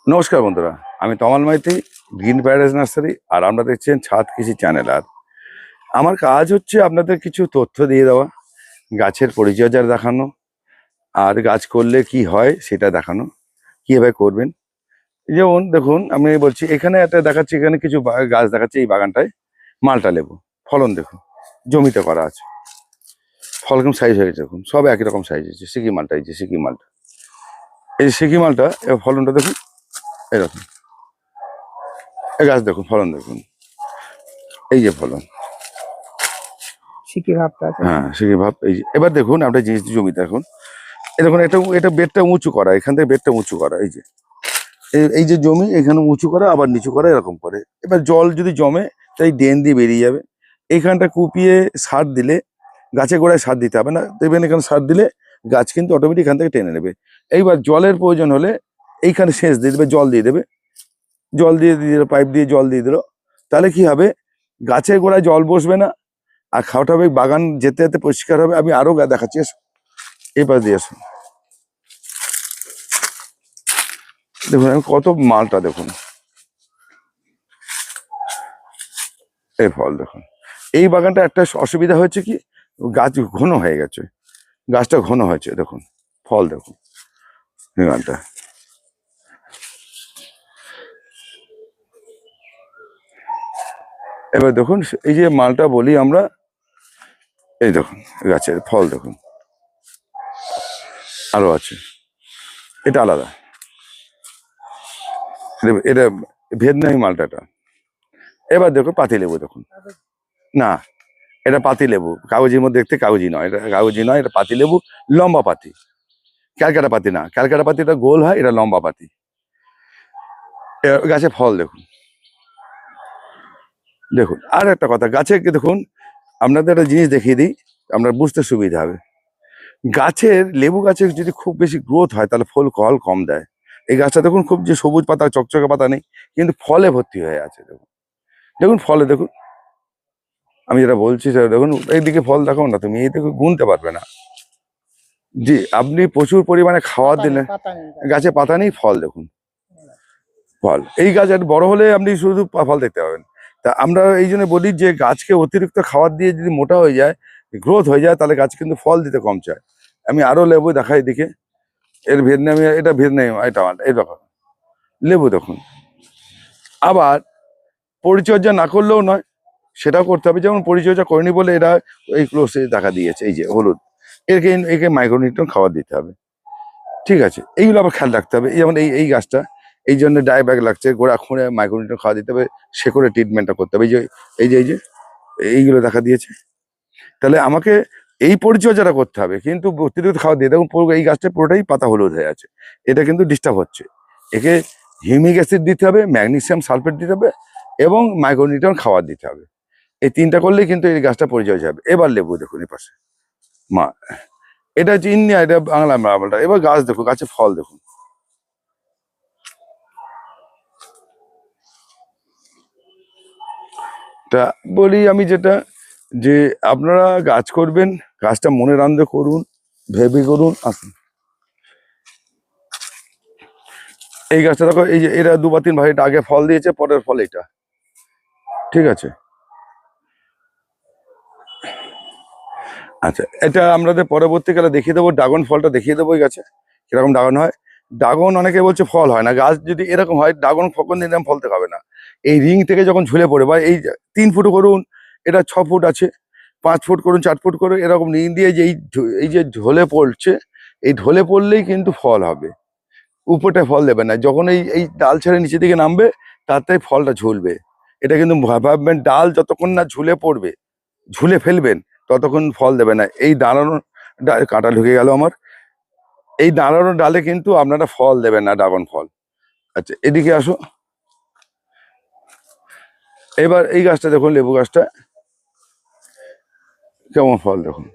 নমস্কার বন্ধুরা, আমি তমাল মাইতি, গ্রিন প্যারাডাইস নার্সারি। আর আপনারা দেখছেন ছাদ কৃষি চ্যানেল। আর আমার কাজ হচ্ছে আপনাদের কিছু তথ্য দিয়ে দেওয়া, গাছের পরিচর্যা দেখানো, আর গাছ করলে কি হয় সেটা দেখানো, কীভাবে করবেন। যেমন দেখুন, আমি বলছি এখানে একটা দেখাচ্ছি, এখানে কিছু গাছ দেখাচ্ছি। এই বাগানটায় মালটা লেবু ফলন দেখুন, জমিতে করা আছে। ফল কেমন সাইজ হয়ে গেছে দেখুন, সব একই রকম সাইজ হয়েছে। সিকি মালটা, এই যে সিকি মালটা, এই যে সিকি মালটা, এর ফলনটা দেখুন এরকম। এই গাছ দেখুন, ফলন দেখুন, এই যে ফলন। সিকি ভাবটা আছে। হ্যাঁ, সিকি ভাব। এই যে এবার দেখুন আপনার জিনিস জমিতে এখন এই দেখুন, এটা বেডটা উঁচু করা, এখান থেকে বেডটা উঁচু করা। এই যে এই যে জমি, এখানে উঁচু করা আবার নিচু করা, এরকম করে। এবার জল যদি জমে তাই ড্রেন দিয়ে বেরিয়ে যাবে। এইখানটা কুপিয়ে সার দিলে, গাছে গোড়ায় সার দিতে হবে না, দেখবেন এখানে সার দিলে গাছ কিন্তু অটোমেটিক এখান থেকে টেনে নেবে। এইবার জলের প্রয়োজন হলে এইখানে সেচ দিয়ে দেবে, জল দিয়ে দেবে, জল দিয়ে দিয়ে দিল, পাইপ দিয়ে জল দিয়ে দিল। তাহলে কি হবে, গাছের গোড়ায় জল বসবে না, আর খাওয়াটা হবে, বাগান যেতে যেতে পরিষ্কার হবে। আমি আরো দেখাচ্ছি, এসো এই পাশ দিয়ে এসো। দেখুন আমি কত মালটা দেখুন, এই ফল দেখুন। এই বাগানটা একটা অসুবিধা হয়েছে কি, গাছ ঘন হয়ে গেছে, গাছটা ঘন হয়েছে। দেখুন ফল দেখুন, এই বাগানটা। এবার দেখুন এই যে মালটা বলি আমরা, এই দেখুন গাছের ফল দেখুন, আরো আছে, এটা আলাদা, এটা ভিয়েতনামি মালটাটা। এবার দেখুন পাতি লেবু দেখুন, না এটা পাতি লেবু, কাগজের মধ্যে দেখতে কাগজি নয়, এটা কাগজি নয়, এটা পাতি লেবু, লম্বা পাতি। ক্যালকাটা পাতি না, ক্যালকাটা পাতিটা গোল হয়, এটা লম্বা পাতি। গাছে ফল দেখুন, দেখুন। আর একটা কথা, গাছে দেখুন, আপনাদের একটা জিনিস দেখিয়ে দিই, আপনার বুঝতে সুবিধা হবে। গাছের, লেবু গাছের যদি খুব বেশি গ্রোথ হয় তাহলে ফল কম দেয়। এই গাছটা দেখুন, খুব যে সবুজ পাতা, চকচকে পাতা নেই, কিন্তু ফলে ভর্তি হয়ে আছে। দেখুন দেখুন ফলে দেখুন, আমি যেটা বলছি সেটা দেখুন। এইদিকে ফল দেখো না, তুমি এইদিকে গুনতে পারবে না। জি, আপনি প্রচুর পরিমাণে খাবার দিলেন, গাছে পাতা নেই, ফল দেখুন, ফল। এই গাছ একটু বড় হলে আপনি শুধু ফল দেখতে পাবেন। তা আমরা এই জন্য বলি যে গাছকে অতিরিক্ত খাবার দিয়ে যদি মোটা হয়ে যায়, গ্রোথ হয়ে যায়, তাহলে গাছ কিন্তু ফল দিতে কম চায়। আমি আরো লেবু দেখাই দিকে, এর ভিয়েতনামি, এটা ভিয়েতনামি, এটা এই দেখো লেবু দেখুন। আবার পরিচর্যা না করলেও নয়, সেটাও করতে হবে। যেমন পরিচর্যা করেনি বলে এরা এই ক্লোসে দেখা দিয়েছে, এই যে হলুদ, একে মাইক্রোনিউট্রিয়েন্ট খাবার দিতে হবে, ঠিক আছে। এইগুলো আবার খেয়াল রাখতে হবে। যেমন এই গাছটা, এই জন্য ডাইব্যাক লাগছে, গোড়া খুঁড়ে মাইক্রোনিউট্রিয়েন্ট খাওয়া দিতে হবে, শেকড়ে ট্রিটমেন্টটা করতে হবে। এই যে এইগুলো দেখা দিয়েছে। তাহলে আমাকে এই পরিচর্যাটা করতে হবে, কিন্তু অতিরিক্ত খাওয়া দিয়ে দেখুন পুরো এই গাছটা পুরোটাই পাতা হলুদ হয়ে আছে। এটা কিন্তু ডিস্টার্ব হচ্ছে। একে হিউমিক অ্যাসিড দিতে হবে, ম্যাগনেসিয়াম সালফেট দিতে হবে, এবং মাইক্রোনিউট্রিয়েন্ট খাবার দিতে হবে। এই তিনটা করলেই কিন্তু এই গাছটা পরিচর্যা হবে। এবার লেবু দেখুন এই পাশে, মা, এটা হচ্ছে ইন্ডিয়া, এটা বাংলা মালটা। এবার গাছ দেখুন, গাছে ফল দেখুন। তা বলি আমি যেটা, যে আপনারা গাছ করবেন, গাছটা মনের আনন্দে করুন, ভেবে করুন। আসুন এই গাছটা দেখো, এই যে এরা দু বা তিন ভাই, এটা আগে ফল দিয়েছে, পরের ফল এটা, ঠিক আছে। আচ্ছা, এটা আমাদের পরবর্তীকালে দেখিয়ে দেবো, ড্রাগন ফলটা দেখিয়ে দেবো। এই গাছে কিরকম ড্রাগন হয়। ড্রাগন অনেকে বলছে ফল হয় না, গাছ যদি এরকম হয়, ড্রাগন ফকন দিন ফলতে হবে না। এই রিং থেকে যখন ঝুলে পড়ে, বা এই 3 ফুট করুন, এটা 6 ফুট আছে, 5 ফুট করুন, 4 ফুট করুন, এরকম রিং দিয়ে যে এই যে ঢলে পড়ছে, এই ঢলে পড়লেই কিন্তু ফল হবে। উপরটা ফল দেবে না। যখন এই ডাল ছেড়ে নিচের দিকে নামবে, তাতে ফলটা ঝুলবে। এটা কিন্তু ভাববেন, ডাল যতক্ষণ না ঝুলে পড়বে, ঝুলে ফেলবেন, ততক্ষণ ফল দেবে না। এই দাঁড়ানো কাঁটা ঢুকে গেল আমার, এই দাঁড়ানো ডালে কিন্তু আপনারা ফল দেবেন না, ড্রাগন ফল। আচ্ছা এদিকে আসো। এবার এই গাছটা দেখুন, লেবু গাছটা কেমন ফল দেখুন,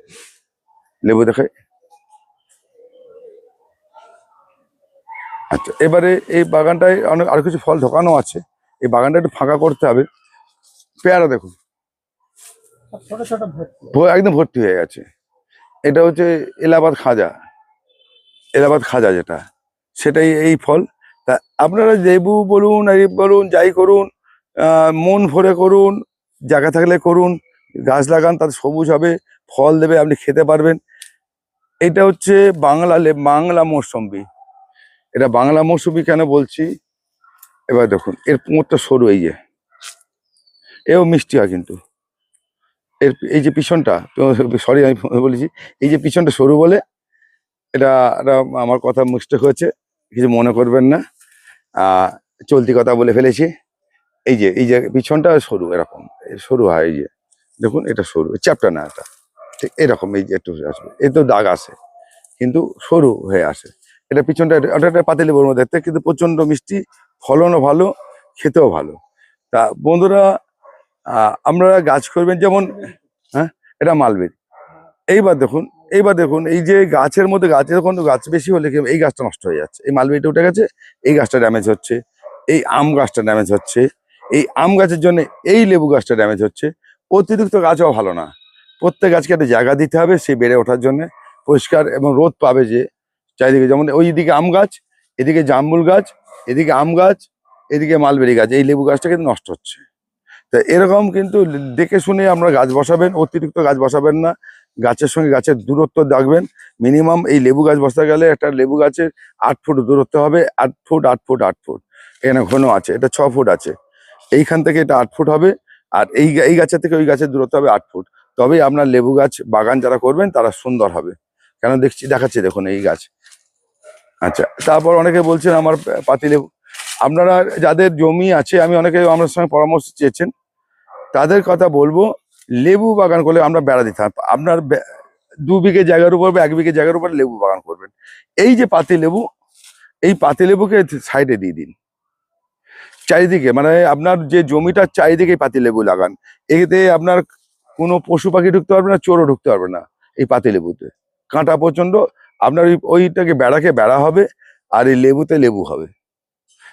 লেবু দেখায়। আচ্ছা, এবারে এই বাগানটায় অনেক আর কিছু ফল ঢোকানো আছে, এই বাগানটা একটু ফাঁকা করতে হবে। পেয়ারা দেখুন, ছোট ছোট ভর্তি। একদম ভর্তি হয়ে গেছে। এটা হচ্ছে এলাহাবাদ খাজা, এলাহাবাদ খাজা যেটা, সেটাই এই ফল। তা আপনারা লেবু বলুন আর এ বলুন যাই করুন, মন ভরে করুন, জায়গা থাকলে করুন, গাছ লাগান, তাতে সবুজ হবে, ফল দেবে, আপনি খেতে পারবেন। এটা হচ্ছে বাংলা মৌসুম্বি। এটা বাংলা মৌসুম্বি কেন বলছি, এবার দেখুন এর মোটটা সরু, এই যে এও মিষ্টি হয় কিন্তু এর এই যে পিছনটা, সরি আমি বলেছি, এই যে পিছনটা সরু বলে এটা এটা আমার কথা মিস্টেক হয়েছে, কিছু মনে করবেন না। আহ চলতি কথা বলে ফেলেছি। এই যে পিছনটা সরু, এরকম সরু হয়, এই যে দেখুন এটা সরু, চ্যাপটা না এটা, ঠিক এরকম, এই যে একটু আসবে, এ তো দাগ আসে কিন্তু সরু হয়ে আসে। এটা পিছনটা, ওটা একটা পাতিলেবুর মধ্যে দেখতে, কিন্তু প্রচন্ড মিষ্টি, ফলনও ভালো, খেতেও ভালো। তা বন্ধুরা, আপনারা গাছ করবেন যেমন, হ্যাঁ এটা মালবেরি। এইবার দেখুন এই যে গাছের মধ্যে, যখন গাছ বেশি হলে এই গাছটা নষ্ট হয়ে যাচ্ছে, এই মালবেরিটা উঠে গেছে, এই গাছটা ড্যামেজ হচ্ছে, এই আম গাছটা ড্যামেজ হচ্ছে, এই আম গাছের জন্য এই লেবু গাছটা ড্যামেজ হচ্ছে। অতিরিক্ত গাছও ভালো না, প্রত্যেক গাছকে একটা জায়গা দিতে হবে সে বেড়ে ওঠার জন্য, পরিষ্কার এবং রোদ পাবে যে চারিদিকে, যেমন ওইদিকে আম গাছ, এদিকে জামরুল গাছ, এদিকে আম গাছ, এদিকে মালবেরি গাছ, এই লেবু গাছটা কিন্তু নষ্ট হচ্ছে। তা এরকম কিন্তু দেখে শুনে আমরা গাছ বসাবেন, অতিরিক্ত গাছ বসাবেন না, গাছের সঙ্গে গাছের দূরত্ব রাখবেন। মিনিমাম এই লেবু গাছ বসাতে গেলে একটা লেবু গাছের 8 ফুট দূরত্ব হবে, 8 ফুট 8 ফুট 8 ফুট, এখানে ঘন আছে, এটা 6 ফুট আছে, এইখান থেকে এটা 8 ফুট হবে, আর এই গাছের থেকে ওই গাছের দূরত্ব হবে 8 ফুট। তবেই আপনার লেবু গাছ বাগান যারা করবেন তারা সুন্দর হবে। কেন দেখাচ্ছি দেখুন এই গাছ। আচ্ছা, তারপর অনেকে বলছেন আমার পাতিলেবু, আপনারা যাদের জমি আছে, আমি অনেকে আমার সঙ্গে পরামর্শ চেয়েছেন, তাদের কথা বলবো, লেবু বাগান করলে আমরা বেড়া দিতে হবে। আপনার 2 বিঘে জায়গার উপর বা 1 বিঘে জায়গার উপর লেবু বাগান করবেন, এই যে পাতিলেবু, এই পাতিলেবুকে সাইডে দিয়ে দিন, চারিদিকে, মানে আপনার যে জমিটার চারিদিকে পাতিলেবু লাগান। এতে আপনার কোনো পশু পাখি ঢুকতে পারবে না, চোরও ঢুকতে পারবে না এই পাতিলেবুতে। কাঁটা প্রচন্ড, আপনার ওইটাকে বেড়া হবে, আর এই লেবুতে লেবু হবে।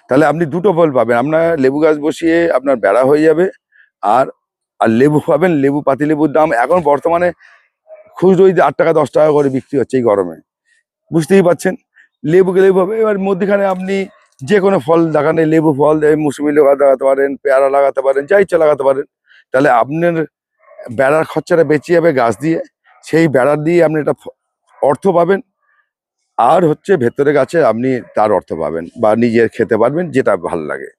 তাহলে আপনি দুটো ফল পাবেন, আপনার লেবু গাছ বসিয়ে আপনার বেড়া হয়ে যাবে, আর আর লেবু পাবেন। পাতিলেবুর দাম এখন বর্তমানে খুচরো 8 টাকা 10 টাকা করে বিক্রি হচ্ছে এই গরমে, বুঝতেই পারছেন। লেবু হবে। এবার মধ্যখানে আপনি যে কোনো ফল লাগান, এই লেবু ফল, মুসুমি লাগাতে পারেন, পেয়ারা লাগাতে পারেন, যা ইচ্ছা লাগাতে পারেন। তাহলে আপনার বেড়ার খরচাটা বেঁচে যাবে গাছ দিয়ে, সেই বেড়ার দিয়ে আপনি একটা অর্থ পাবেন, আর হচ্ছে ভেতরে গাছে আপনি তার অর্থ পাবেন, বা নিজের খেতে পারবেন যেটা ভালো লাগে।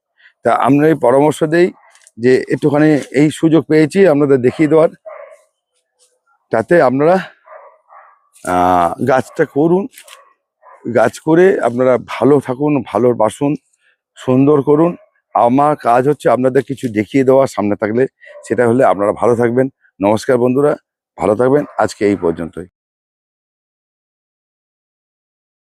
তা আমরা এই পরামর্শ দেই যে একটুখানি এই সুযোগ পেয়েছি আপনাদের দেখিয়ে দেওয়ার, তাতে আপনারা গাছটা করুন, গাছ করে আপনারা ভালো থাকুন, ভালো বাসুন, সুন্দর করুন। আমার কাজ হচ্ছে আপনাদের কিছু দেখিয়ে দেওয়া, সামনে থাকলে সেটা হলে আপনারা ভালো থাকবেন। নমস্কার বন্ধুরা, ভালো থাকবেন, আজকে এই পর্যন্তই।